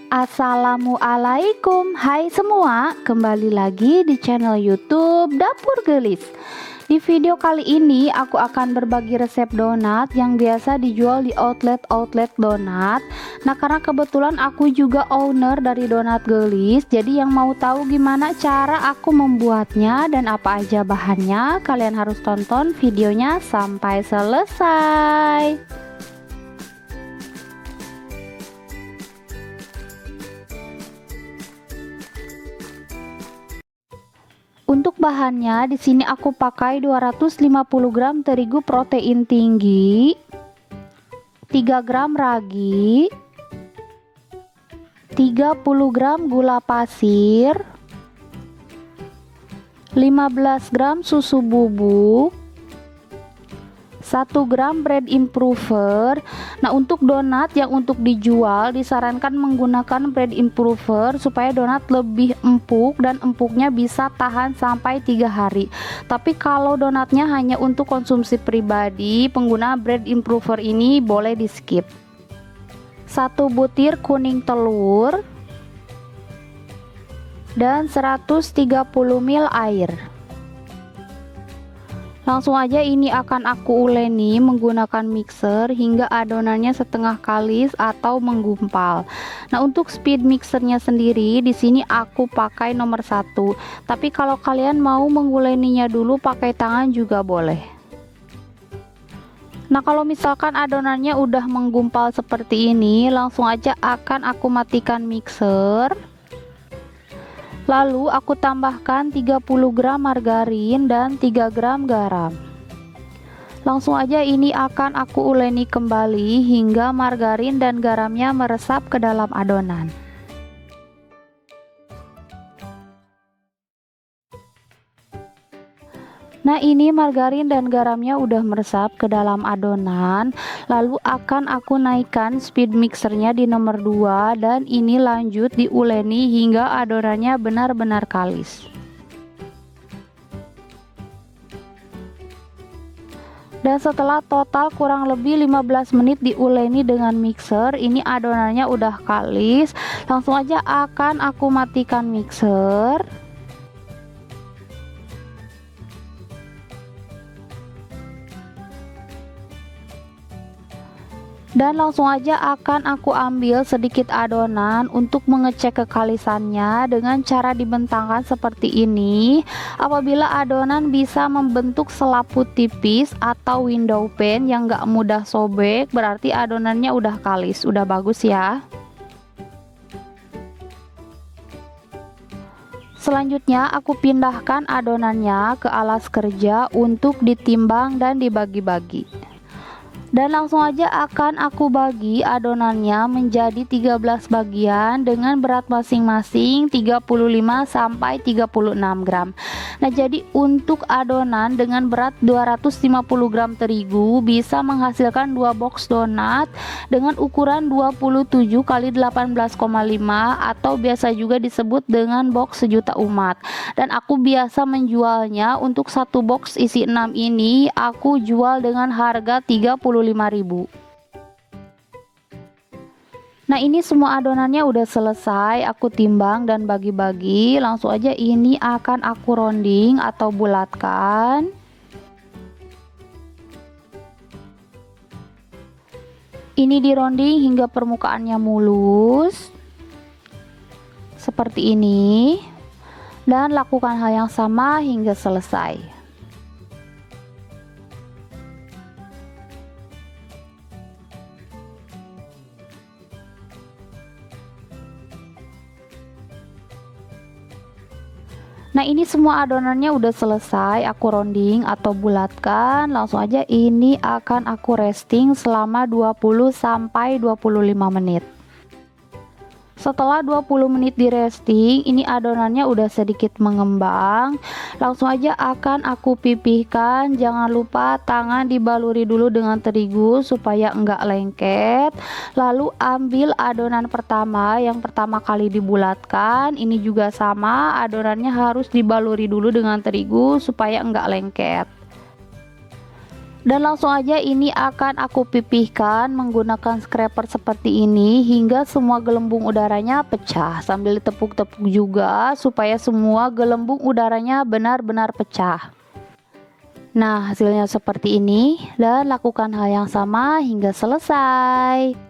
Assalamualaikum, hai semua, kembali lagi di channel YouTube Dapur Gelis. Di video kali ini aku akan berbagi resep donat yang biasa dijual di outlet donat. Nah, karena kebetulan aku juga owner dari Donat Gelis, jadi yang mau tahu gimana cara aku membuatnya dan apa aja bahannya, kalian harus tonton videonya sampai selesai. Untuk bahannya di sini aku pakai 250 gram terigu protein tinggi, 3 gram ragi, 30 gram gula pasir, 15 gram susu bubuk, 1 gram bread improver. Nah, untuk donat yang untuk dijual disarankan menggunakan bread improver supaya donat lebih empuk dan empuknya bisa tahan sampai 3 hari. Tapi kalau donatnya hanya untuk konsumsi pribadi, pengguna bread improver ini boleh di skip. 1 butir kuning telur dan 130 ml air. Langsung aja ini akan aku uleni menggunakan mixer hingga adonannya setengah kalis atau menggumpal. Nah, untuk speed mixernya sendiri di sini aku pakai nomor 1. Tapi kalau kalian mau menguleninya dulu pakai tangan juga boleh. Nah, kalau misalkan adonannya udah menggumpal seperti ini, langsung aja akan aku matikan mixer. Lalu aku tambahkan 30 gram margarin dan 3 gram garam. Langsung aja ini akan aku uleni kembali hingga margarin dan garamnya meresap ke dalam adonan. Nah, ini margarin dan garamnya udah meresap ke dalam adonan. Lalu akan aku naikkan speed mixernya di nomor 2 dan ini lanjut diuleni hingga adonannya benar-benar kalis. Dan setelah total kurang lebih 15 menit diuleni dengan mixer, ini adonannya udah kalis. Langsung aja akan aku matikan mixer. Dan langsung aja akan aku ambil sedikit adonan untuk mengecek kekalisannya dengan cara dibentangkan seperti ini. Apabila adonan bisa membentuk selaput tipis atau window pane yang gak mudah sobek, berarti adonannya udah kalis, udah bagus ya. Selanjutnya aku pindahkan adonannya ke alas kerja untuk ditimbang dan dibagi-bagi. Dan langsung aja akan aku bagi adonannya menjadi 13 bagian dengan berat masing-masing 35 sampai 36 gram. Nah, jadi untuk adonan dengan berat 250 gram terigu bisa menghasilkan 2 box donat dengan ukuran 27 x 18,5 atau biasa juga disebut dengan box sejuta umat. Dan aku biasa menjualnya untuk 1 box isi 6 ini aku jual dengan harga 35.000. Nah, ini semua adonannya udah selesai aku timbang dan bagi-bagi. Langsung aja ini akan aku rounding atau bulatkan. Ini dironding hingga permukaannya mulus seperti ini, dan lakukan hal yang sama hingga selesai. Nah, ini semua adonannya udah selesai aku rounding atau bulatkan. Langsung aja ini akan aku resting selama 20 sampai 25 menit. Setelah 20 menit di resting, ini adonannya udah sedikit mengembang. Langsung aja akan aku pipihkan. Jangan lupa tangan dibaluri dulu dengan terigu supaya enggak lengket. Lalu ambil adonan pertama yang pertama kali dibulatkan. Ini juga sama, adonannya harus dibaluri dulu dengan terigu supaya enggak lengket. Dan langsung aja ini akan aku pipihkan menggunakan scraper seperti ini hingga semua gelembung udaranya pecah, sambil ditepuk-tepuk juga supaya semua gelembung udaranya benar-benar pecah. Nah, hasilnya seperti ini, dan lakukan hal yang sama hingga selesai.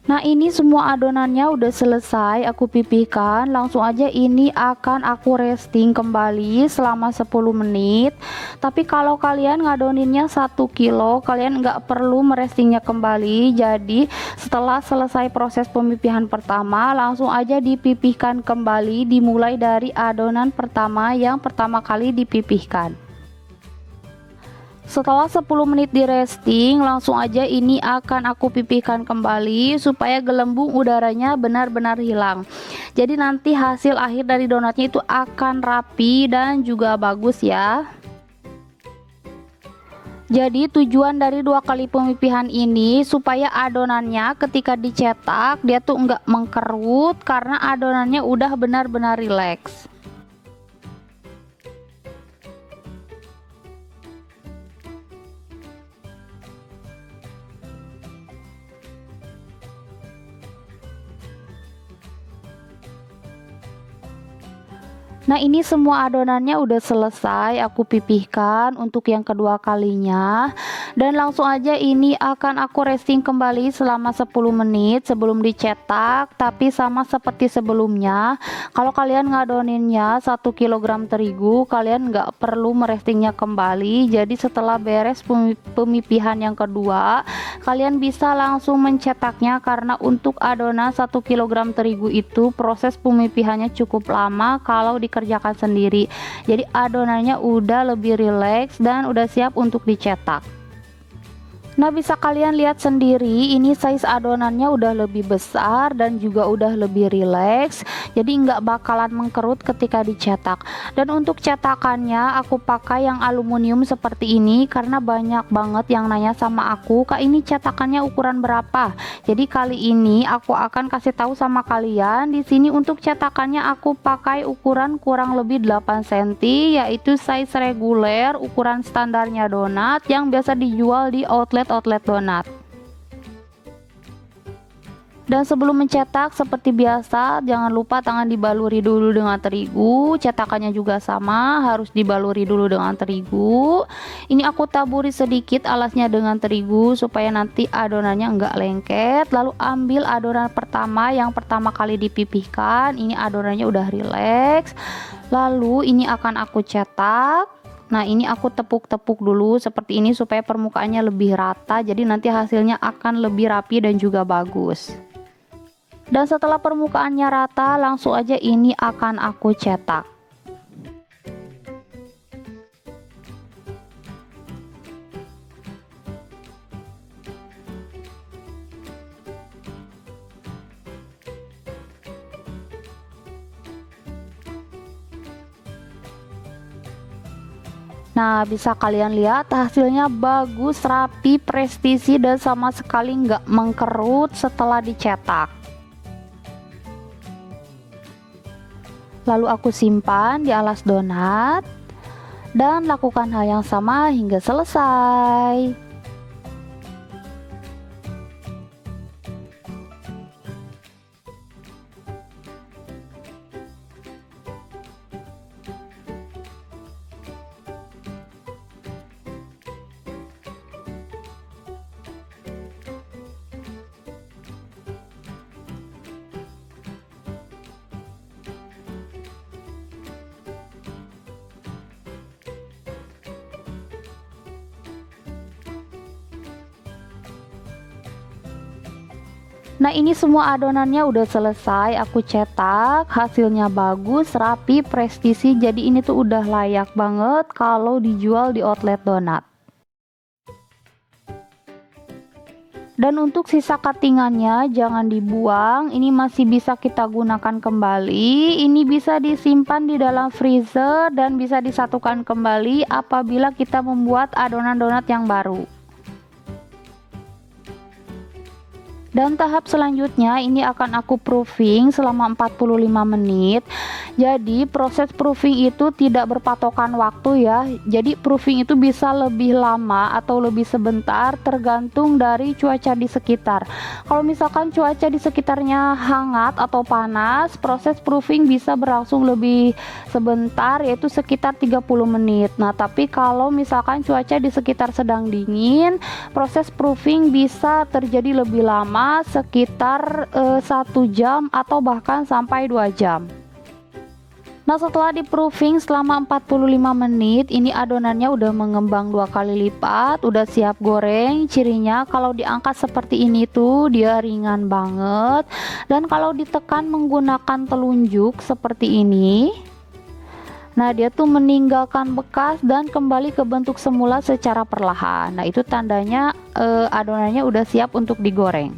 Nah, ini semua adonannya udah selesai aku pipihkan. Langsung aja ini akan aku resting kembali selama 10 menit. Tapi kalau kalian ngadoninnya 1 kilo, kalian nggak perlu merestingnya kembali. Jadi setelah selesai proses pemipihan pertama, langsung aja dipipihkan kembali, dimulai dari adonan pertama yang pertama kali dipipihkan. Setelah 10 menit di resting, langsung aja ini akan aku pipihkan kembali supaya gelembung udaranya benar-benar hilang. Jadi nanti hasil akhir dari donatnya itu akan rapi dan juga bagus ya. Jadi tujuan dari 2 kali pemipihan ini supaya adonannya ketika dicetak dia tuh enggak mengkerut karena adonannya udah benar-benar rileks. Nah, ini semua adonannya udah selesai aku pipihkan untuk yang kedua kalinya, dan langsung aja ini akan aku resting kembali selama 10 menit sebelum dicetak. Tapi sama seperti sebelumnya, kalau kalian ngadoninnya 1 kg terigu, kalian nggak perlu merestingnya kembali. Jadi setelah beres pemipihan yang kedua, kalian bisa langsung mencetaknya karena untuk adonan 1 kg terigu itu proses pemipihannya cukup lama kalau dikerjakan sendiri. Jadi adonannya udah lebih rileks dan udah siap untuk dicetak. Nah, bisa kalian lihat sendiri ini size adonannya udah lebih besar dan juga udah lebih rileks, jadi nggak bakalan mengkerut ketika dicetak. Dan untuk cetakannya aku pakai yang aluminium seperti ini karena banyak banget yang nanya sama aku, "Kak, ini cetakannya ukuran berapa?" Jadi kali ini aku akan kasih tahu sama kalian. Di sini untuk cetakannya aku pakai ukuran kurang lebih 8 cm, yaitu size reguler, ukuran standarnya donat yang biasa dijual di outlet donat. Dan sebelum mencetak seperti biasa, jangan lupa tangan dibaluri dulu dengan terigu. Cetakannya juga sama, harus dibaluri dulu dengan terigu. Ini aku taburi sedikit alasnya dengan terigu supaya nanti adonannya enggak lengket. Lalu ambil adonan pertama yang pertama kali dipipihkan. Ini adonannya udah rileks. Lalu ini akan aku cetak. Nah, ini aku tepuk-tepuk dulu seperti ini supaya permukaannya lebih rata, jadi nanti hasilnya akan lebih rapi dan juga bagus. Dan setelah permukaannya rata, langsung aja ini akan aku cetak. Nah, bisa kalian lihat hasilnya bagus, rapi, presisi, dan sama sekali nggak mengkerut setelah dicetak. Lalu aku simpan di alas donat dan lakukan hal yang sama hingga selesai. Nah, ini semua adonannya udah selesai aku cetak, hasilnya bagus, rapi, presisi, jadi ini tuh udah layak banget kalau dijual di outlet donat. Dan untuk sisa cuttingannya jangan dibuang, ini masih bisa kita gunakan kembali. Ini bisa disimpan di dalam freezer dan bisa disatukan kembali apabila kita membuat adonan donat yang baru. Dan tahap selanjutnya ini akan aku proofing selama 45 menit. Jadi proses proofing itu tidak berpatokan waktu ya. Jadi proofing itu bisa lebih lama atau lebih sebentar tergantung dari cuaca di sekitar. Kalau misalkan cuaca di sekitarnya hangat atau panas, proses proofing bisa berlangsung lebih sebentar, yaitu sekitar 30 menit. Nah, tapi kalau misalkan cuaca di sekitar sedang dingin, proses proofing bisa terjadi lebih lama, sekitar 1 jam atau bahkan sampai 2 jam. Nah, setelah di proofing selama 45 menit, ini adonannya udah mengembang 2 kali lipat, udah siap goreng. Cirinya kalau diangkat seperti ini tuh dia ringan banget, dan kalau ditekan menggunakan telunjuk seperti ini, nah dia tuh meninggalkan bekas dan kembali ke bentuk semula secara perlahan. Nah, itu tandanya adonannya udah siap untuk digoreng.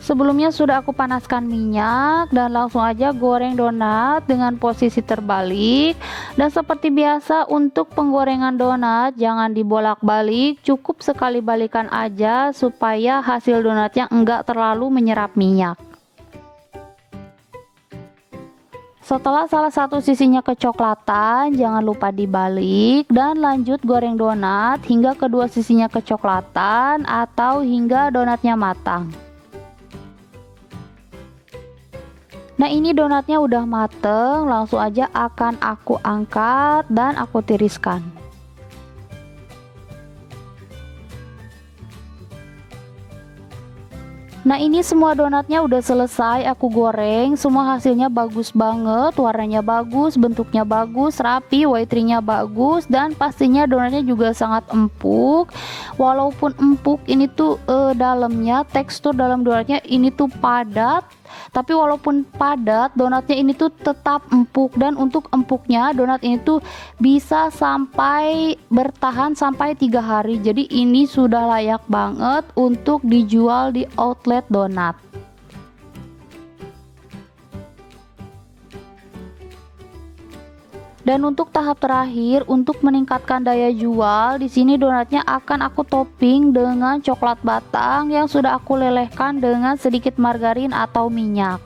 Sebelumnya sudah aku panaskan minyak dan langsung aja goreng donat dengan posisi terbalik. Dan seperti biasa untuk penggorengan donat jangan dibolak-balik, cukup sekali balikan aja supaya hasil donatnya enggak terlalu menyerap minyak. Setelah salah satu sisinya kecoklatan, jangan lupa dibalik dan lanjut goreng donat hingga kedua sisinya kecoklatan atau hingga donatnya matang. Nah, ini donatnya udah mateng, langsung aja akan aku angkat dan aku tiriskan. Nah, ini semua donatnya udah selesai aku goreng, semua hasilnya bagus banget, warnanya bagus, bentuknya bagus, rapi, white-nya bagus, dan pastinya donatnya juga sangat empuk. Walaupun empuk, ini tuh dalamnya, tekstur dalam donatnya ini tuh padat, tapi walaupun padat, donatnya ini tuh tetap empuk. Dan untuk empuknya, donat ini tuh bisa sampai bertahan sampai 3 hari. Jadi ini sudah layak banget untuk dijual di outlet donat. Dan untuk tahap terakhir, untuk meningkatkan daya jual, di sini donatnya akan aku topping dengan coklat batang yang sudah aku lelehkan dengan sedikit margarin atau minyak.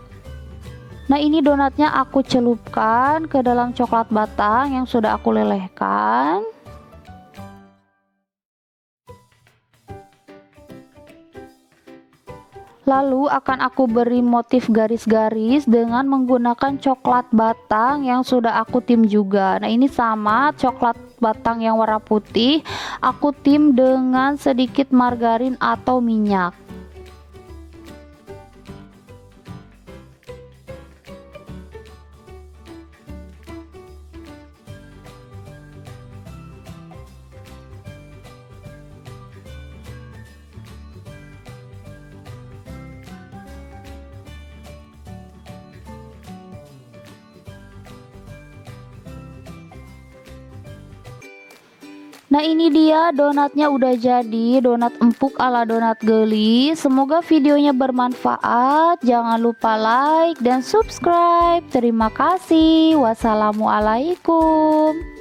Nah, ini donatnya aku celupkan ke dalam coklat batang yang sudah aku lelehkan. Lalu akan aku beri motif garis-garis dengan menggunakan coklat batang yang sudah aku tim juga. Nah, ini sama coklat batang yang warna putih, aku tim dengan sedikit margarin atau minyak. Nah, ini dia donatnya udah jadi, donat empuk ala donat geli. Semoga videonya bermanfaat. Jangan lupa like dan subscribe. Terima kasih. Wassalamualaikum.